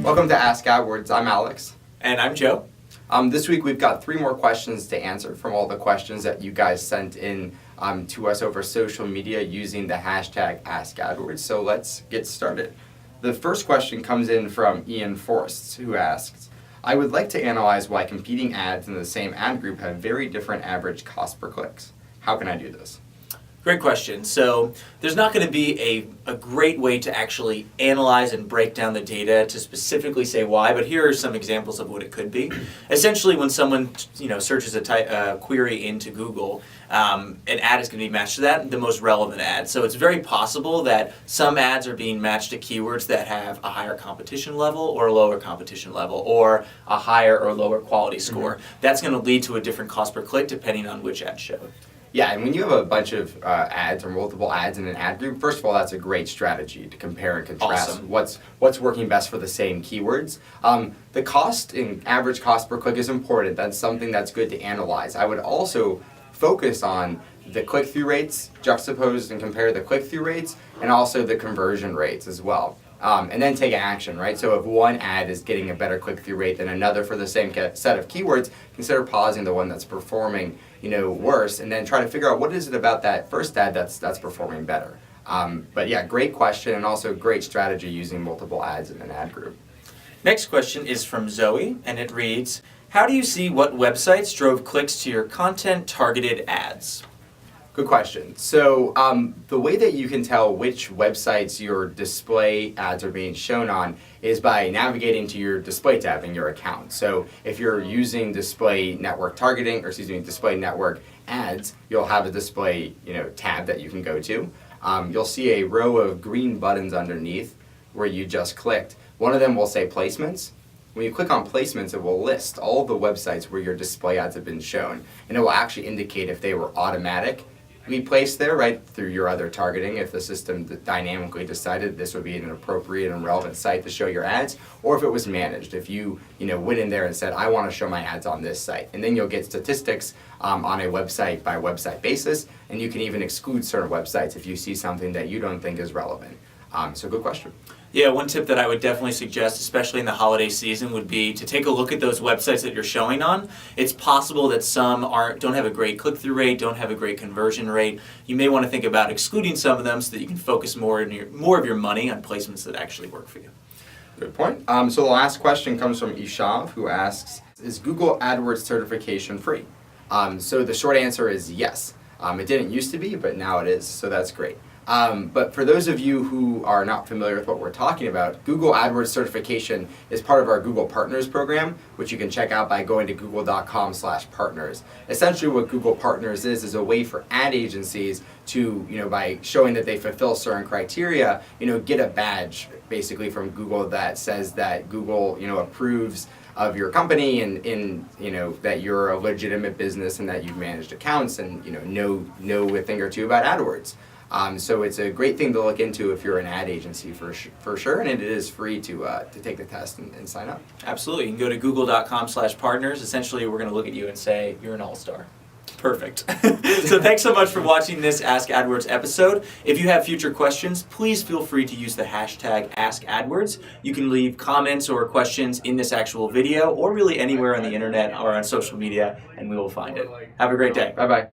Welcome to Ask AdWords. I'm Alex. And I'm Joe. This week we've got 3 more questions to answer from all the questions that you guys sent in to us over social media using the hashtag AskAdWords. So let's get started. The first question comes in from Ian Forsts, who asks, I would like to analyze why competing ads in the same ad group have very different average cost per clicks. How can I do this? Great question. So there's not going to be a great way to actually analyze and break down the data to specifically say why, but here are some examples of what it could be. Essentially, when someone searches a query into Google, an ad is going to be matched to that, the most relevant ad. So it's very possible that some ads are being matched to keywords that have a higher competition level or a lower competition level or a higher or lower quality score. That's going to lead to a different cost per click depending on which ad showed. Yeah, and when you have a bunch of ads or multiple ads in an ad group, first of all, that's a great strategy to compare and contrast what's working best for the same keywords. The cost and average cost per click is important. That's something that's good to analyze. I would also focus on the click-through rates, juxtapose and compare the click-through rates, and also the conversion rates as well. And then take action, right? So if one ad is getting a better click-through rate than another for the same set of keywords, consider pausing the one that's performing worse, and then try to figure out what is it about that first ad that's performing better. But yeah, great question, and also great strategy using multiple ads in an ad group. Next question is from Zoe, and it reads, how do you see what websites drove clicks to your content-targeted ads? Good question. So the way that you can tell which websites your display ads are being shown on is by navigating to your display tab in your account. So if you're using display network targeting, or display network ads, you'll have a display tab that you can go to. You'll see a row of green buttons underneath where you just clicked. One of them will say placements. When you click on placements, it will list all of the websites where your display ads have been shown, and it will actually indicate if they were automatic be placed there right through your other targeting, if the system dynamically decided this would be an appropriate and relevant site to show your ads, or if it was managed, if you went in there and said, I want to show my ads on this site. And then you'll get statistics on a website by website basis, and you can even exclude certain websites if you see something that you don't think is relevant. So good question. Yeah, one tip that I would definitely suggest, especially in the holiday season, would be to take a look at those websites that you're showing on. It's possible that some don't have a great click-through rate, don't have a great conversion rate. You may want to think about excluding some of them so that you can focus more of your money on placements that actually work for you. Good point. So the last question comes from Ishav, who asks, is Google AdWords certification free? So the short answer is yes. It didn't used to be, but now it is, so that's great. But for those of you who are not familiar with what we're talking about, Google AdWords certification is part of our Google Partners program, which you can check out by going to google.com/partners. Essentially what Google Partners is a way for ad agencies to, by showing that they fulfill certain criteria, get a badge basically from Google that says that Google, approves of your company and that you're a legitimate business and that you've managed accounts and know a thing or two about AdWords. So it's a great thing to look into if you're an ad agency for sure, and it is free to take the test and sign up. Absolutely. You can go to google.com/partners. Essentially, we're going to look at you and say, you're an all-star. Perfect. So thanks so much for watching this Ask AdWords episode. If you have future questions, please feel free to use the hashtag AskAdWords. You can leave comments or questions in this actual video or really anywhere on the internet or on social media, and we will find it. Have a great day. Bye-bye.